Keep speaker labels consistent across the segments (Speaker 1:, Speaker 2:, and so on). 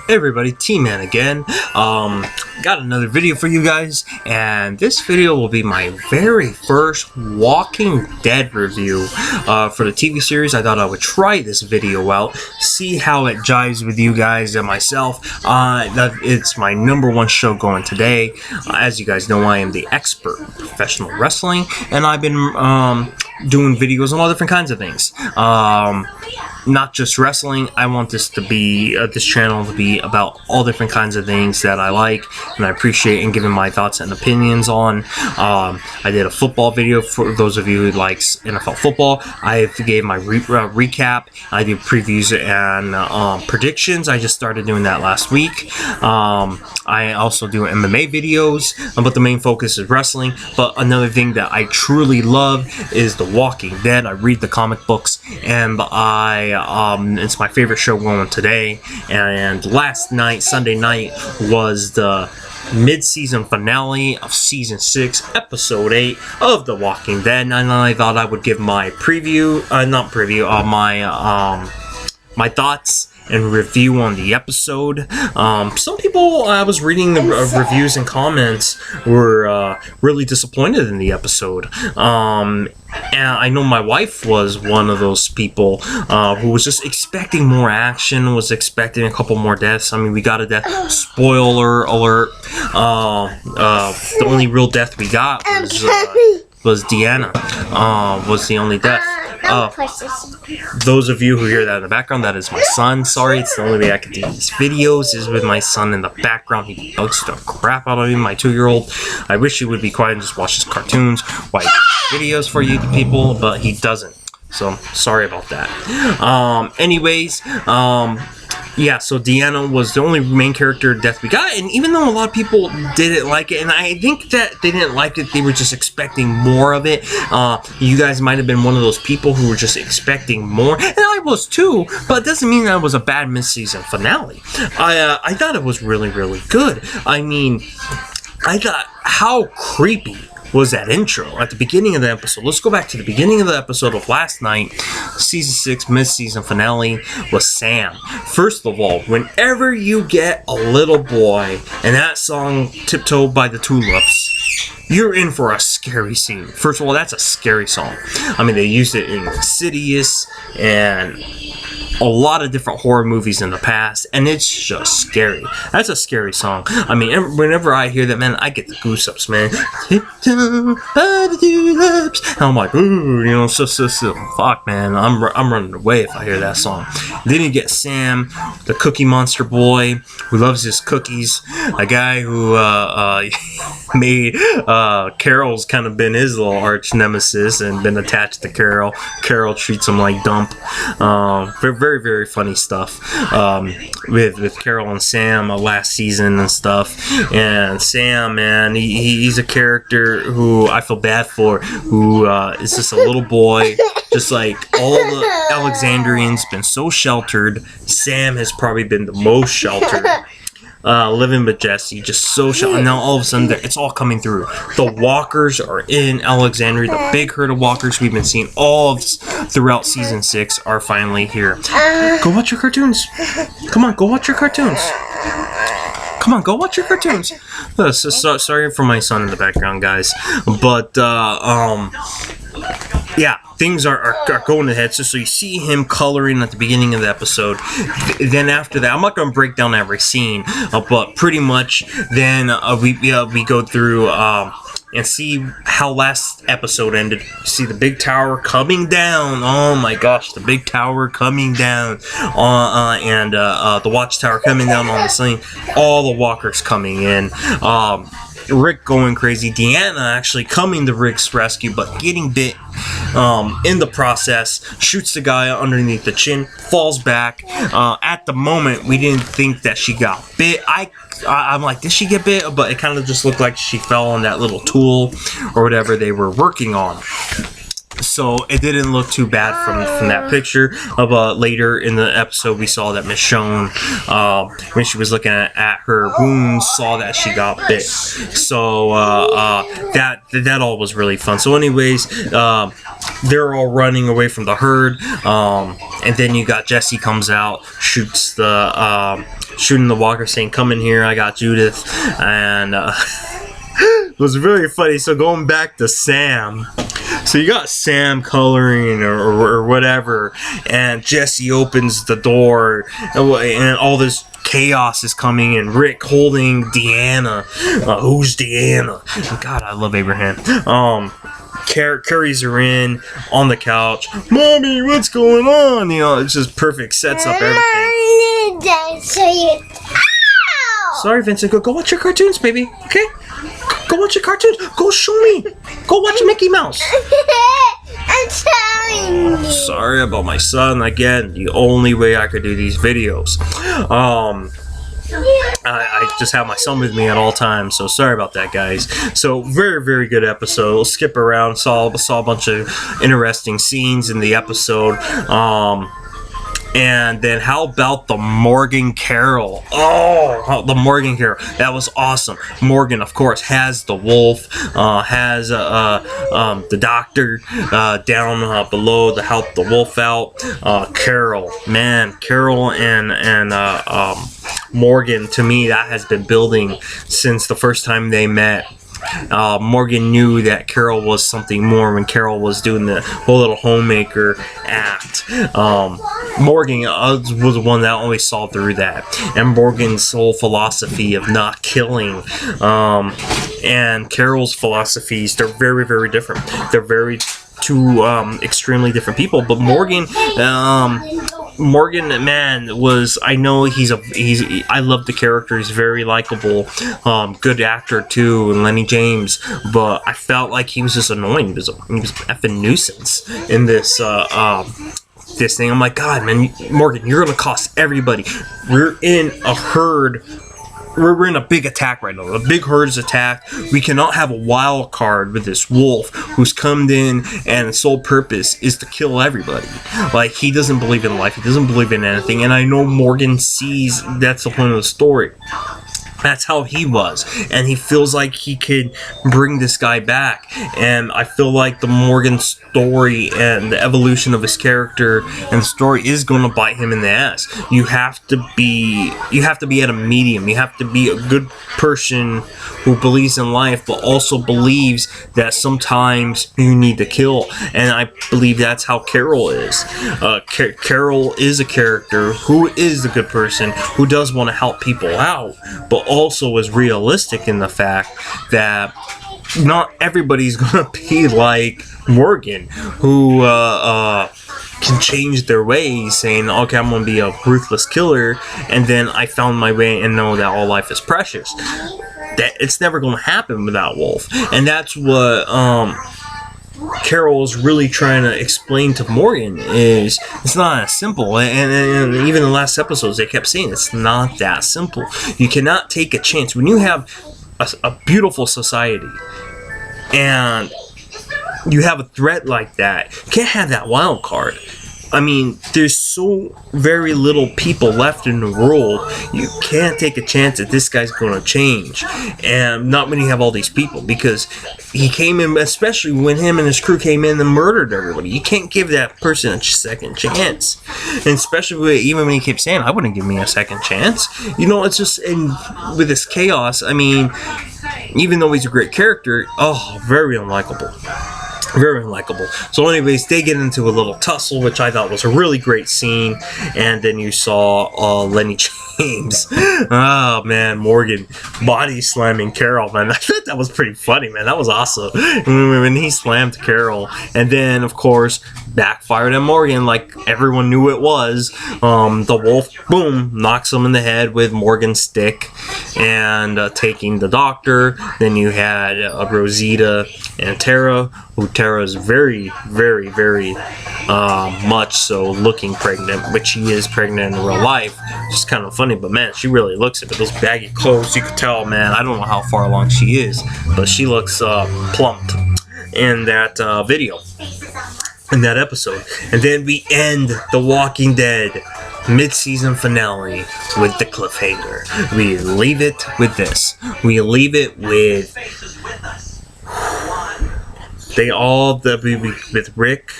Speaker 1: Hey everybody, T-Man again. Got another video for you guys, and this video will be my very first Walking Dead review for the TV series. I thought I would try this video out, see how it jives with you guys and myself. It's my #1 show going today. As you guys know, I am the expert in professional wrestling, and I've been doing videos on all different kinds of things. Not just wrestling. I want this to be this channel to be about all different kinds of things that I like and I appreciate and giving my thoughts and opinions on. I did a football video for those of you who likes NFL football. I gave my recap. I do previews and predictions. I just started doing that last week. I also do MMA videos, but the main focus is wrestling. But another thing that I truly love is The Walking Dead. I read the comic books, and it's my favorite show going today. And last night, Sunday night, was the mid-season finale of season 6, episode 8 of The Walking Dead. And I thought I would give my my thoughts and review on the episode. Some people, I was reading the reviews and comments, were really disappointed in the episode. And I know my wife was one of those people who was just expecting more action, was expecting a couple more deaths. I mean, we got a death. Spoiler alert. The only real death we got was Deanna. Was the only death. Those of you who hear that in the background, that is my son. Sorry, it's the only way I can do these videos is with my son in the background. He bugs the crap out of me, my 2-year-old. I wish he would be quiet and just watch his cartoons while he does videos for you people, but he doesn't. So, sorry about that. Yeah, so Deanna was the only main character death we got, and even though a lot of people didn't like it, and I think that they didn't like it, they were just expecting more of it. You guys might have been one of those people who were just expecting more, and I was too, but it doesn't mean that it was a bad mid-season finale. I thought it was really, really good. I mean, I thought how creepy was that intro at the beginning of the episode. Let's go back to the beginning of the episode of last night. Season 6 mid-season finale was Sam. First of all, whenever you get a little boy and that song Tiptoe by the Tulips, you're in for a scary scene. First of all, that's a scary song. I mean, they used it in Insidious and a lot of different horror movies in the past, and it's just scary. That's a scary song. I mean, whenever I hear that, man, I get the goosebumps, man. Tiptoe by the tulips. And I'm like, ooh, you know, so fuck, man. I'm running away if I hear that song. Then you get Sam, the Cookie Monster boy, who loves his cookies. A guy who made Carol's kind of been his little arch nemesis and been attached to Carol. Carol treats him like dump. Very, very funny stuff with Carol and Sam last season and stuff. And Sam, man, he's a character who I feel bad for, who is just a little boy. Just like all the Alexandrians been so sheltered, Sam has probably been the most sheltered. Living with Jesse, just so sheltered. And now all of a sudden, it's all coming through. The walkers are in Alexandria. The big herd of walkers we've been seeing all throughout season 6 are finally here. Go watch your cartoons. Come on, go watch your cartoons. Come on, go watch your cartoons. Sorry for my son in the background, guys. But, yeah, things are going ahead. So you see him coloring at the beginning of the episode. Then after that, I'm not going to break down every scene, but pretty much then we go through and see how last episode ended. See the big tower coming down. Oh my gosh, the big tower coming down, and the watchtower coming down on the scene. All the walkers coming in. Rick going crazy. Deanna actually coming to Rick's rescue, but getting bit in the process. Shoots the guy underneath the chin, falls back. At the moment, we didn't think that she got bit. I'm like, did she get bit? But it kind of just looked like she fell on that little tool or whatever they were working on. So it didn't look too bad from that picture. But later in the episode, we saw that Michonne, when she was looking at her wounds, saw that she got bit. So that all was really fun. So anyways, they're all running away from the herd. And then you got Jesse comes out, shoots the shooting the walker, saying, "Come in here, I got Judith." And it was very funny. So going back to Sam. So you got Sam coloring or whatever, and Jesse opens the door, and all this chaos is coming, and Rick holding Deanna. Who's Deanna? God, I love Abraham. Carries her in on the couch. "Mommy, what's going on?" You know, it's just perfect. Sets up everything. Sorry, Vincent. Go watch your cartoons, baby. Okay? Go watch your cartoons. Go show me. Go watch Mickey Mouse.
Speaker 2: I'm telling you.
Speaker 1: Sorry about my son. Again, the only way I could do these videos. I just have my son with me at all times, so sorry about that, guys. So very, very good episode. We'll skip around. Saw a bunch of interesting scenes in the episode. And then how about the Morgan Carroll? Oh, the Morgan Carroll. That was awesome. Morgan, of course, has the wolf, has the doctor down below to help the wolf out. Carroll, man, Carroll and Morgan, to me, that has been building since the first time they met. Morgan knew that Carol was something more when Carol was doing the whole little homemaker act. Morgan was the one that always saw through that, and Morgan's whole philosophy of not killing, and Carol's philosophies, they're very, very different. They're very two extremely different people, but Morgan, man, I know I love the character. He's very likable, good actor too, and Lenny James. But I felt like he was just annoying. He was an effing nuisance in this this thing. I'm like, God, man, Morgan, you're gonna cost everybody. We're in a herd. We're in a big attack right now. The big herd is attacked. We cannot have a wild card with this wolf who's come in and his sole purpose is to kill everybody. Like, he doesn't believe in life. He doesn't believe in anything. And I know Morgan sees that's the point of the story. That's how he was, and he feels like he could bring this guy back. And I feel like the Morgan story and the evolution of his character and the story is going to bite him in the ass. You have to be at a medium. You have to be a good person who believes in life, but also believes that sometimes you need to kill. And I believe that's how Carol is. Carol is a character who is a good person, who does want to help people out, but also is realistic in the fact that not everybody's gonna be like Morgan, who can change their ways, saying, "Okay, I'm gonna be a ruthless killer, and then I found my way and know that all life is precious." That it's never gonna happen without Wolf, and that's what Carol is really trying to explain to Morgan is it's not as simple. And even in the last episodes they kept saying it's not that simple. You cannot take a chance when you have a beautiful society and you have a threat like that. You can't have that wild card. I mean, there's so very little people left in the world. You can't take a chance that this guy's going to change. And not when you have all these people, because he came in, especially when him and his crew came in and murdered everybody. You can't give that person a second chance. And especially even when he kept saying, "I wouldn't give me a second chance." You know, it's just, and with this chaos, I mean, even though he's a great character, very unlikable. Very unlikable. So anyways, they get into a little tussle, which I thought was a really great scene. And then you saw Lenny James. Oh man, Morgan body slamming Carol, man. I thought that was pretty funny, man. That was awesome. When he slammed Carol. And then of course backfired at Morgan like everyone knew it was. The wolf, boom, knocks him in the head with Morgan's stick and taking the doctor. Then you had Rosita and Tara, who Tara's very, very, very much so looking pregnant, but she is pregnant in real life. It's kind of funny, but man, she really looks it. But those baggy clothes, you could tell, man, I don't know how far along she is, but she looks plumped in that video, in that episode. And then we end The Walking Dead mid-season finale with the cliffhanger. We leave it with this. We leave it with They all with Rick,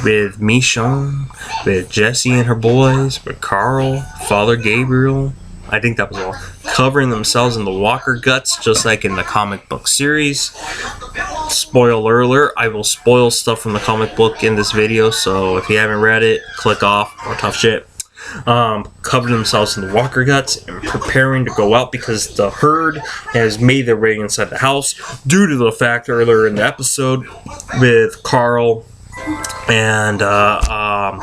Speaker 1: with Michonne, with Jessie and her boys, with Carl, Father Gabriel. I think that was all. Covering themselves in the Walker guts, just like in the comic book series. Spoiler alert, I will spoil stuff from the comic book in this video, so if you haven't read it, click off, or tough shit. Covered themselves in the Walker guts and preparing to go out because the herd has made their way inside the house due to the fact earlier in the episode with Carl and Ron.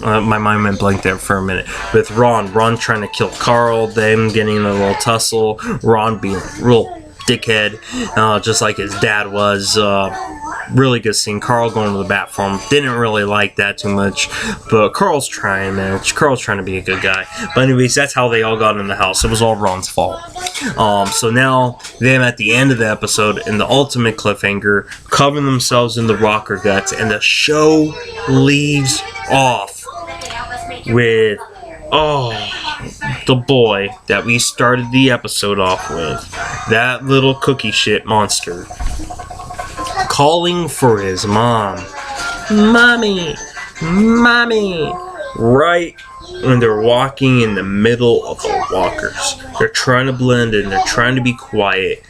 Speaker 1: My mind went blank there for a minute. With Ron trying to kill Carl, them getting in a little tussle, Ron being a real dickhead, just like his dad was. Really good scene. Carl going to the bat for him. Didn't really like that too much, but Carl's trying, man. Carl's trying to be a good guy. But anyways, that's how they all got in the house. It was all Ron's fault. So now, them at the end of the episode, in the ultimate cliffhanger, covering themselves in the Walker guts, and the show leaves off with, the boy that we started the episode off with. That little cookie shit monster. Calling for his mom. Mommy! Mommy! Right when they're walking in the middle of the walkers. They're trying to blend in. They're trying to be quiet.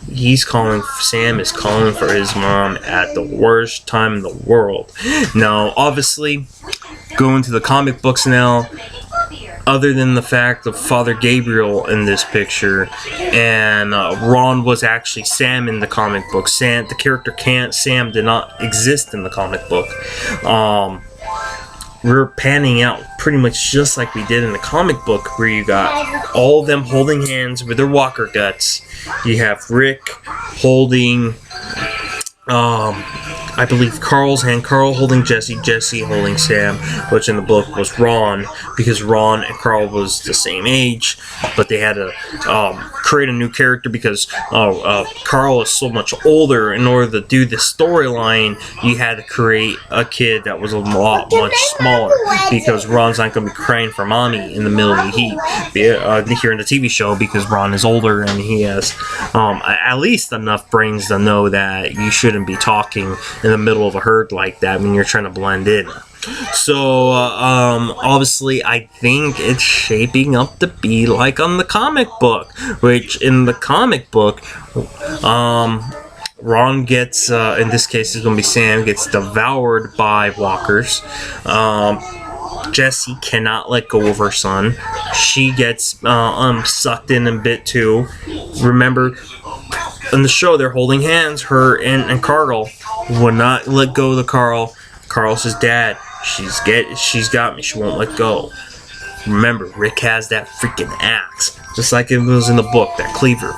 Speaker 1: Sam is calling for his mom at the worst time in the world. Now, obviously, going to the comic books now, other than the fact of Father Gabriel in this picture, and Ron was actually Sam in the comic book. The character Sam did not exist in the comic book. We're panning out pretty much just like we did in the comic book, where you got all of them holding hands with their Walker guts. You have Rick holding, I believe Carl's hand, Carl holding Jessie holding Sam, which in the book was Ron, because Ron and Carl was the same age, but they had to create a new character because Carl is so much older. In order to do the storyline, you had to create a kid that was a lot much smaller, because Ron's not going to be crying for mommy in the middle of the heat here in the TV show, because Ron is older and he has at least enough brains to know that you shouldn't be talking in the middle of a herd like that when you're trying to blend in. So, obviously, I think it's shaping up to be like on the comic book, which in the comic book, Ron gets, in this case it's going to be Sam, gets devoured by walkers. Jessie cannot let go of her son. She gets sucked in a bit too. Remember, in the show, they're holding hands. Her and Carl would not let go of the Carl. Carl says, "Dad, she's got me. She won't let go." Remember, Rick has that freaking axe, just like it was in the book. That cleaver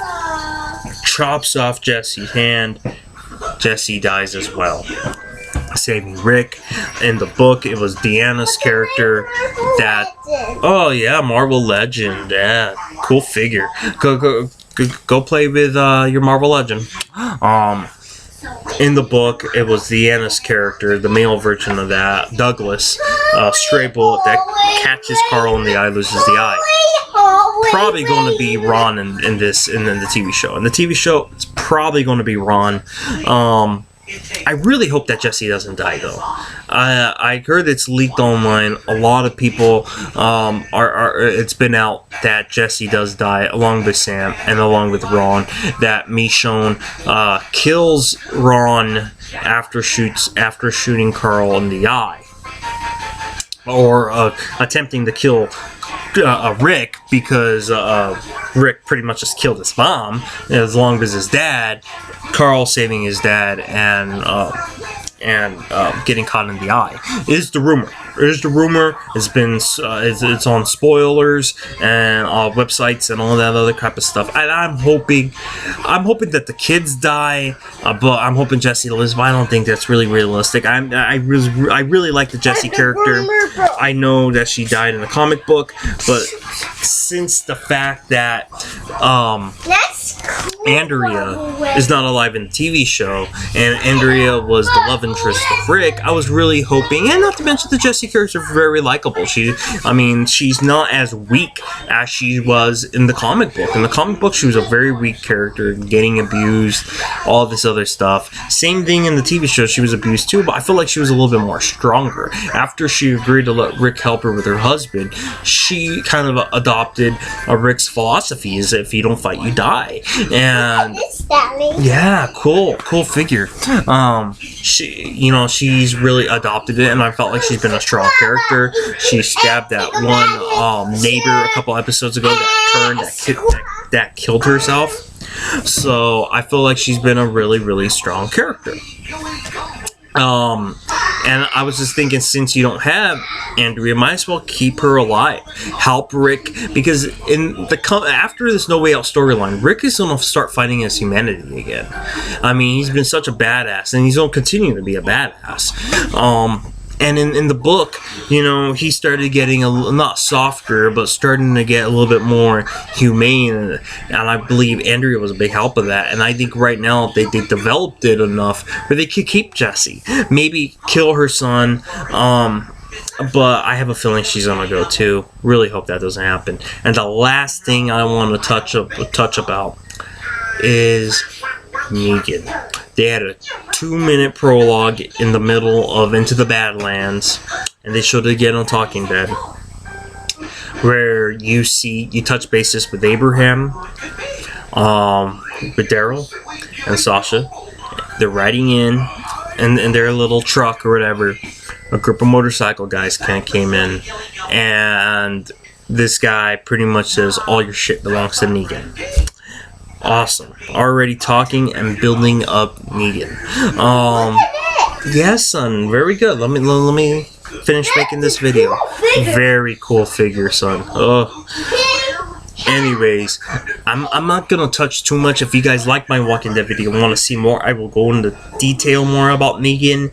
Speaker 1: chops off Jessie's hand. Jessie dies as well, saving Rick. In the book, it was Deanna's character that. Oh yeah, Marvel Legend. Yeah, cool figure. Go play with your Marvel Legend. In the book, it was Deanna's character, the male version of that, Douglas, stray bullet that catches Carl in the eye, loses the eye. Probably going to be Ron in the TV show. In the TV show, it's probably going to be Ron. I really hope that Jessie doesn't die, though. I heard it's leaked online. A lot of people it's been out that Jessie does die, along with Sam and along with Ron. That Michonne kills Ron after shooting Carl in the eye, or attempting to kill Rick, because Rick pretty much just killed his mom, as long as his dad, Carl saving his dad and getting caught in the eye is the rumor. It's been it's on spoilers and websites and all that other type of stuff. And I'm hoping that the kids die, but I'm hoping Jessie lives. But I don't think that's really realistic. I really like the Jessie character. I know that she died in the comic book, but since the fact that Andrea is not alive in the TV show, and Andrea was the love interest of Rick. I was really hoping, and not to mention the Jessie character is very likable. She's not as weak as she was in the comic book. In the comic book, she was a very weak character, getting abused, all this other stuff. Same thing in the TV show, she was abused too, but I feel like she was a little bit more stronger. After she agreed to let Rick help her with her husband, she kind of adopted Rick's philosophy: is if you don't fight, you die. And yeah, cool figure. She's really adopted it, and I felt like she's been a strong character. She stabbed that one neighbor a couple episodes ago that killed herself. So I feel like she's been a really strong character. And I was just thinking, since you don't have Andrea, might as well keep her alive. Help Rick, because after this No Way Out storyline, Rick is going to start fighting his humanity again. I mean, he's been such a badass, and he's going to continue to be a badass. And in the book, he started getting not softer, but starting to get a little bit more humane. And I believe Andrea was a big help of that. And I think right now they developed it enough where they could keep Jessie. Maybe kill her son. But I have a feeling she's going to go too. Really hope that doesn't happen. And the last thing I want to touch about is Negan. They had a 2-minute prologue in the middle of Into the Badlands, and they showed it again on Talking Dead, where you touch bases with Abraham, with Daryl and Sasha. They're riding in their little truck or whatever. A group of motorcycle guys came in, and this guy pretty much says, "All your shit belongs to Negan." Awesome. Already talking and building up Negan. Yes, son. Very good. Let me finish making this video. Very cool figure, son. Oh. Anyways, I'm not gonna touch too much. If you guys like my Walking Dead video and want to see more, I will go into detail more about Negan.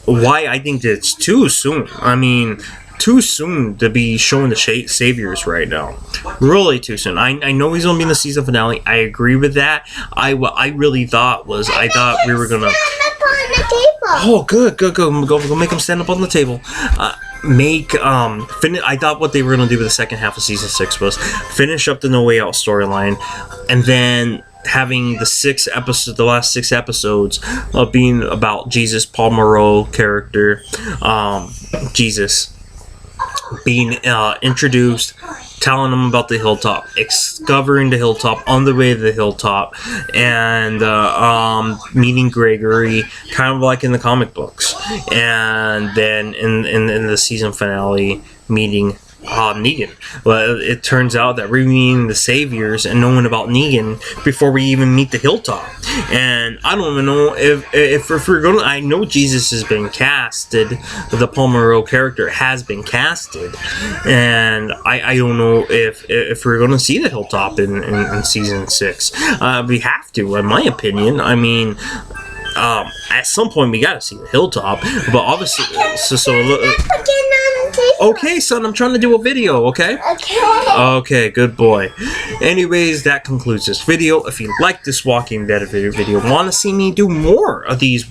Speaker 1: Why I think that it's too soon. I mean, too soon to be showing the saviors right now. Really too soon. I know he's gonna be in the season finale. I agree with that. What I really thought was, I thought we were gonna. Oh, good. Go make him stand up on the table. I thought what they were gonna do with the second half of season 6 was finish up the No Way Out storyline, and then having the last 6 episodes of being about Jesus, Paul Moreau character, Jesus being introduced, telling them about the hilltop, discovering the hilltop, on the way to the hilltop, and meeting Gregory, kind of like in the comic books, and then in the season finale, meeting Negan. Well, it turns out that we're meeting the saviors and knowing about Negan before we even meet the hilltop. And I don't even know if we're gonna. I know Jesus has been casted. The Paul Moreau character has been casted, and I don't know if we're gonna see the hilltop in season 6. We have to, in my opinion. I mean, at some point we gotta see the hilltop, but obviously, okay, son, I'm trying to do a video, okay? Okay, good boy. Anyways, that concludes this video. If you like this Walking Dead video, want to see me do more of these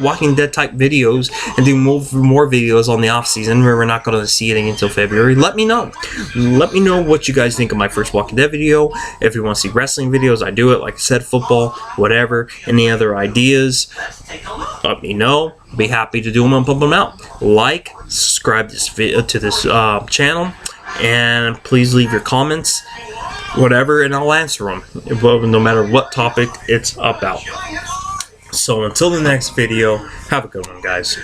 Speaker 1: Walking Dead type videos, and do more videos on the off season where we're not going to see anything until February, let me know. Let me know what you guys think of my first Walking Dead video. If you want to see wrestling videos, I do it. Like I said, football, whatever. Any other ideas, let me know. Be happy to do them and pump them out. Like, subscribe to this channel, and please leave your comments, whatever, and I'll answer them, no matter what topic it's about. So until the next video, have a good one, guys.